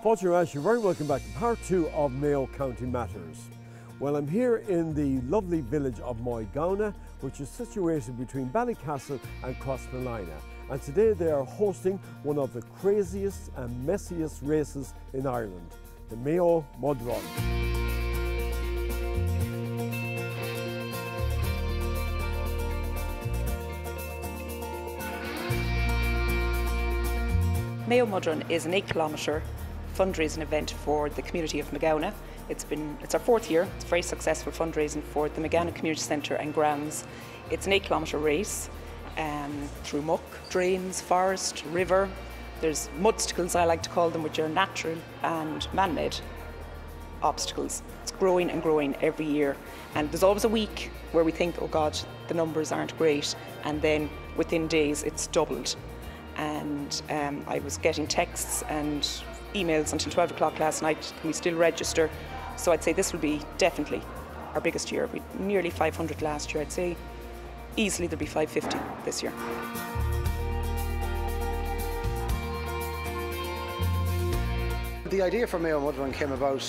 Fáilte you're very welcome back to part 2 of Mayo County Matters. Well, I'm here in the lovely village of Moygownagh, which is situated between Ballycastle and Crossmolina. And today they are hosting one of the craziest and messiest races in Ireland, the Mayo Mud Run. Mayo Mud Run is an 8-kilometre fundraising event for the community of Moygownagh. It's our 4th year. It's very successful fundraising for the Moygownagh Community Centre and grounds. It's an 8-kilometre race through muck, drains, forest, river. There's mudstacles, I like to call them, which are natural and man-made obstacles. It's growing and growing every year, and there's always a week where we think, oh God, the numbers aren't great, and then within days it's doubled. And I was getting texts and emails until 12 o'clock last night. Can we still register? So I'd say this will be definitely our biggest year. We had nearly 500 last year. I'd say easily there'll be 550 this year. The idea for Mayo Mud Run came about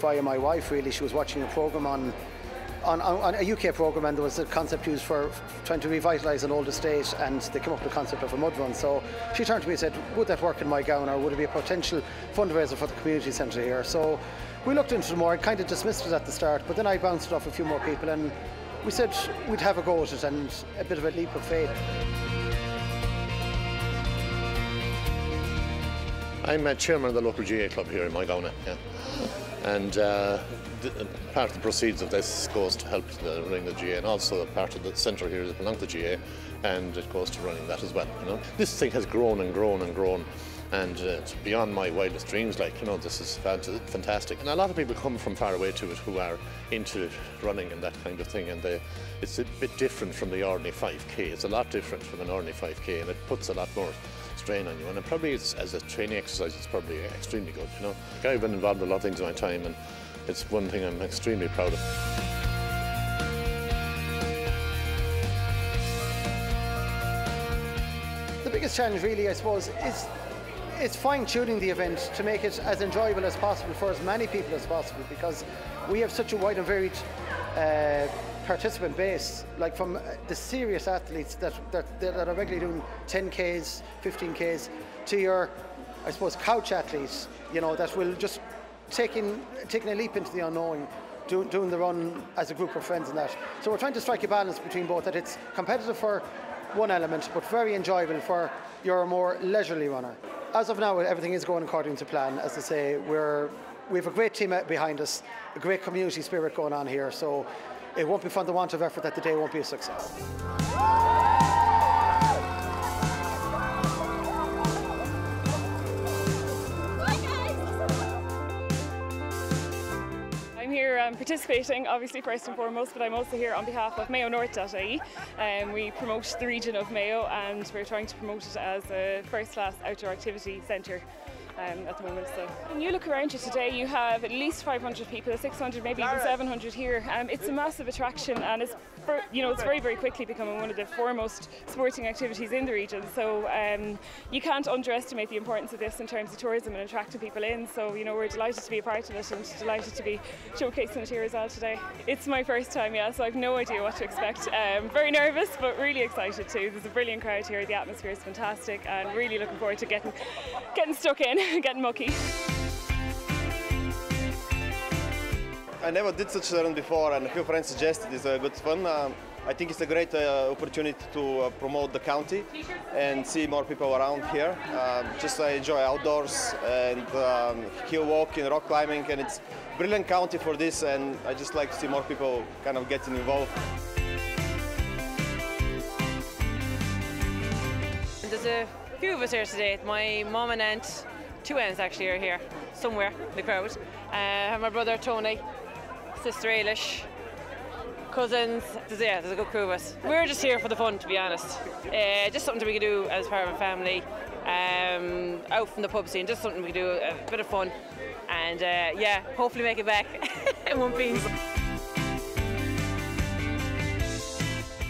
via my wife, really. She was watching a programme on a UK programme, and there was a concept used for trying to revitalise an old estate, and they came up with the concept of a mud run. So she turned to me and said, would that work in Moygownagh, or would it be a potential fundraiser for the community centre here? So we looked into it more. I kind of dismissed it at the start, but then I bounced it off a few more people, and we said we'd have a go at it, and a bit of a leap of faith. I'm chairman of the local GA club here in Moygownagh, yeah. And part of the proceeds of this goes to help running the GA, and also part of the centre here that belongs to the GA, and it goes to running that as well. You know, this thing has grown and grown and grown, and it's beyond my wildest dreams. Like, you know, this is fantastic, and a lot of people come from far away to it who are into running and that kind of thing, and it's a bit different from the ordinary 5k. It's a lot different from an ordinary 5k, and it puts a lot more strain on you, and it probably is, as a training exercise, it's probably extremely good. You know, I've been involved in a lot of things in my time, and it's one thing I'm extremely proud of. The biggest challenge, really, I suppose, is fine-tuning the event to make it as enjoyable as possible for as many people as possible, because we have such a wide and varied participant base, like from the serious athletes that are regularly doing 10Ks, 15Ks, to your, I suppose, couch athletes, you know, that will just taking a leap into the unknown, doing the run as a group of friends and that. So we're trying to strike a balance between both, that it's competitive for one element, but very enjoyable for your more leisurely runner. As of now, everything is going according to plan. As I say, we have a great team behind us, a great community spirit going on here, so it won't be from the want of effort that the day won't be a success. I'm here participating, obviously, first and foremost, but I'm also here on behalf of MayoNorth.ie. We promote the region of Mayo, and we're trying to promote it as a first-class outdoor activity centre at the moment. So when you look around you today, you have at least 500 people, 600, maybe even 700 here. It's a massive attraction, and it's very, very quickly becoming one of the foremost sporting activities in the region. So you can't underestimate the importance of this in terms of tourism and attracting people in. So, you know, we're delighted to be a part of it, and delighted to be showcasing it here as well today. It's my first time, yeah, so I've no idea what to expect. Very nervous, but really excited too. There's a brilliant crowd here. The atmosphere is fantastic, and really looking forward to getting stuck in. Getting mucky. I never did such a run before, and a few friends suggested it's good fun. I think it's a great opportunity to promote the county and see more people around here. I enjoy outdoors and hill walking, rock climbing, and it's a brilliant county for this, and I just like to see more people kind of getting involved. There's a few of us here today. My mum and aunt, 2 aunts actually, are here somewhere in the crowd. I have my brother Tony, sister Eilis, cousins. There's a good crew of us. We're just here for the fun, to be honest. Just something that we can do as part of a family, out from the pub scene, just something we can do, a bit of fun, and yeah, hopefully make it back in one piece.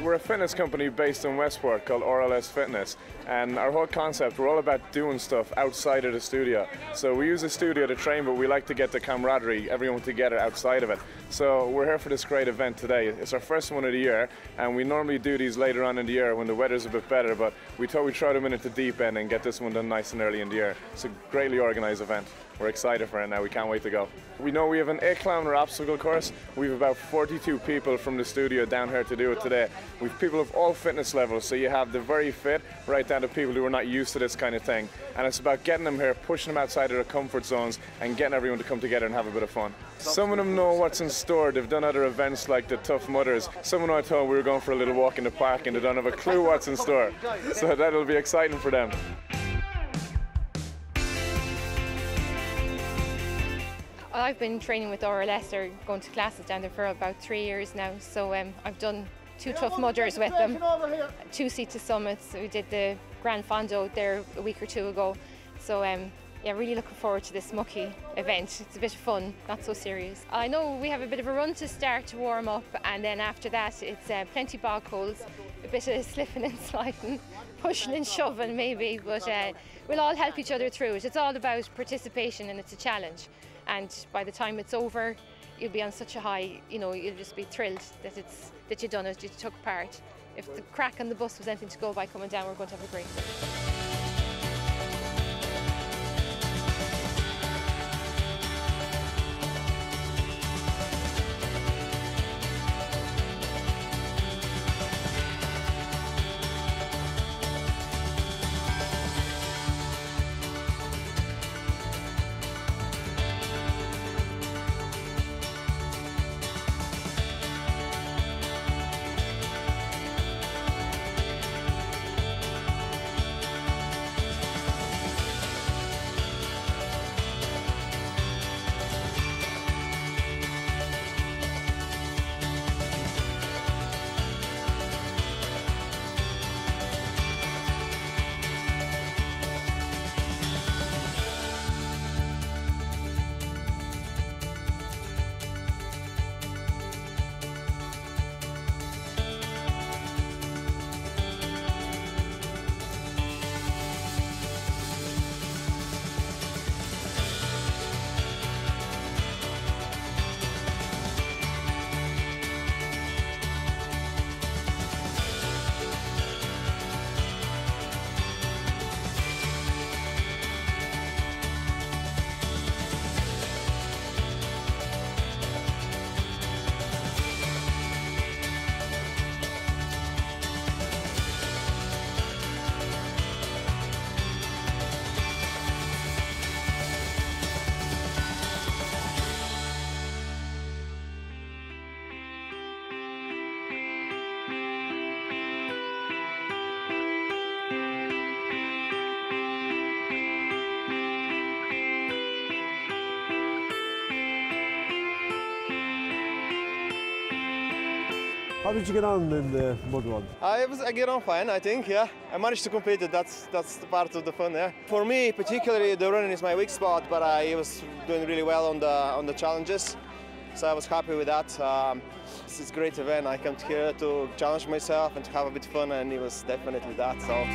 We're a fitness company based in Westport called RLS Fitness, and our whole concept, we're all about doing stuff outside of the studio. So we use the studio to train, but we like to get the camaraderie, everyone together outside of it. So we're here for this great event today. It's our first one of the year, and we normally do these later on in the year when the weather's a bit better, but we thought we'd throw them in at the deep end and get this one done nice and early in the year. It's a greatly organised event. We're excited for it now, we can't wait to go. We know we have an 8-kilometre obstacle course. We have about 42 people from the studio down here to do it today. We've people of all fitness levels, so you have the very fit right down to people who are not used to this kind of thing. And it's about getting them here, pushing them outside of their comfort zones and getting everyone to come together and have a bit of fun. Some of them know what's in store. They've done other events like the Tough Mudders. Someone I told we were going for a little walk in the park and they don't have a clue what's in store. So that'll be exciting for them. I've been training with RLS, or going to classes down there for about 3 years now. So I've done 2 Tough Mudders with them, 2 Sea to Summits. We did the Grand Fondo there a week or 2 ago. So yeah, really looking forward to this mucky event. It's a bit of fun, not so serious. I know we have a bit of a run to start to warm up, and then after that it's plenty bog holes, a bit of slipping and sliding, pushing and shoving maybe, but we'll all help each other through it. It's all about participation and it's a challenge. And by the time it's over, you'll be on such a high, you know, you'll just be thrilled that you've done it, you took part. If the crack on the bus was anything to go by coming down, we're going to have a great day. How did you get on in the mud run? I get on fine, I think, yeah. I managed to complete it, that's the part of the fun, yeah. For me, particularly, the running is my weak spot, but I was doing really well on the challenges, so I was happy with that. It's a great event. I came here to challenge myself and to have a bit of fun, and it was definitely that. So.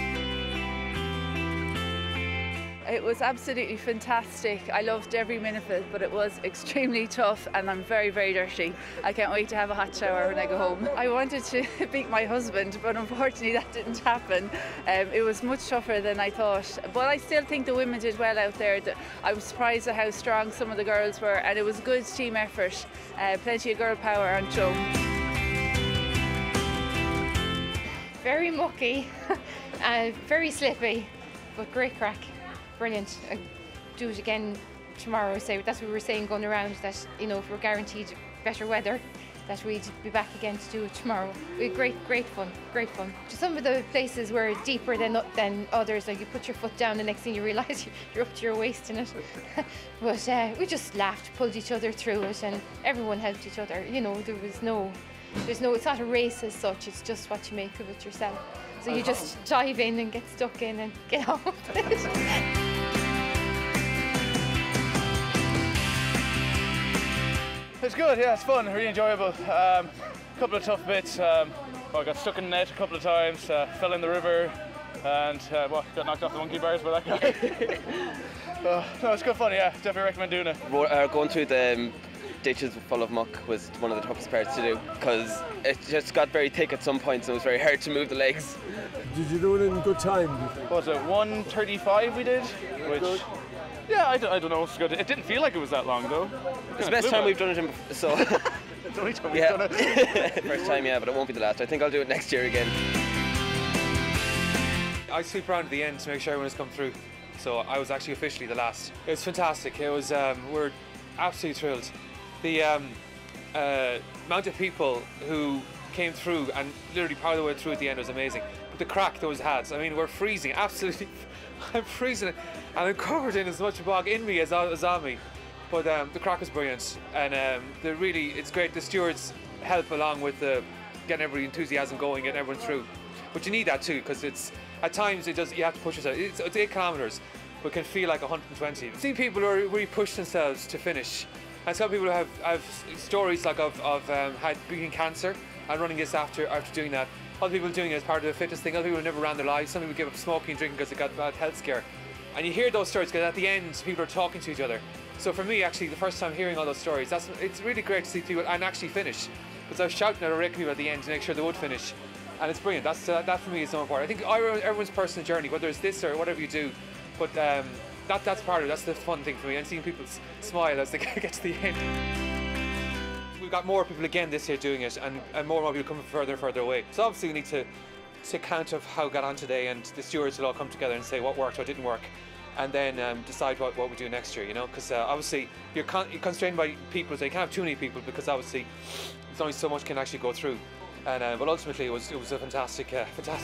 It was absolutely fantastic. I loved every minute of it, but it was extremely tough and I'm very, very dirty. I can't wait to have a hot shower when I go home. I wanted to beat my husband, but unfortunately that didn't happen. It was much tougher than I thought, but I still think the women did well out there. I was surprised at how strong some of the girls were, and it was a good team effort. Plenty of girl power on show. Very mucky, very slippy, but great crack. Brilliant. I'll do it again tomorrow. So that's what we were saying going around, that, you know, if we're guaranteed better weather, that we'd be back again to do it tomorrow. We had great fun. Some of the places were deeper than others. Like you put your foot down, the next thing you realise you're up to your waist in it. But we just laughed, pulled each other through it, and everyone helped each other. You know, there's no, it's not a race as such. It's just what you make of it yourself. So you just dive in and get stuck in and get on with it. It's good, yeah, it's fun, really enjoyable. Couple of tough bits. I got stuck in the net a couple of times, fell in the river, and got knocked off the monkey bars by that guy. No, it's good fun, yeah, definitely recommend doing it. Going through the ditches full of muck was one of the toughest parts to do, because it just got very thick at some points and it was very hard to move the legs. Did you do it in good time? What was it, 1:35 we did? Which, yeah, I don't know, it's good. It didn't feel like it was that long though. It's the best time we've done it in, so... It's the only time we've done it. First time, yeah, but it won't be the last. I think I'll do it next year again. I sweep around at the end to make sure everyone has come through, so I was actually officially the last. It was fantastic. It was, we're absolutely thrilled. The amount of people who came through and literally part of the way through at the end was amazing. But the crack those had, I mean, we're freezing, absolutely. I'm freezing, and I'm covered in as much bog in me as on me. But the crack was brilliant, and it's great. The stewards help along with getting every enthusiasm going, getting everyone through. But you need that too, because it's at times you have to push yourself. It's 8 kilometres, but it can feel like 120. I've seen people who really push themselves to finish, and some people have stories like of had beating cancer and running this after doing that. Other people doing it as part of the fitness thing. Other people never ran their lives. Some people give up smoking and drinking because they got a bad health scare. And you hear those stories because at the end people are talking to each other. So for me, actually, the first time hearing all those stories, it's really great to see people and actually finish. Because I was shouting at our people at the end to make sure they would finish, and it's brilliant. That for me is so important. I think everyone's personal journey, whether it's this or whatever you do, but that's part of it. That's the fun thing for me, and seeing people smile as they get to the end. We've got more people again this year doing it, and more people coming further and further away. So obviously we need to take account of how we got on today, and the stewards will all come together and say what worked, what didn't work, and then decide what we do next year, you know, because obviously you're constrained by people, so you can't have too many people, because obviously there's only so much can actually go through. And but ultimately it was a fantastic event.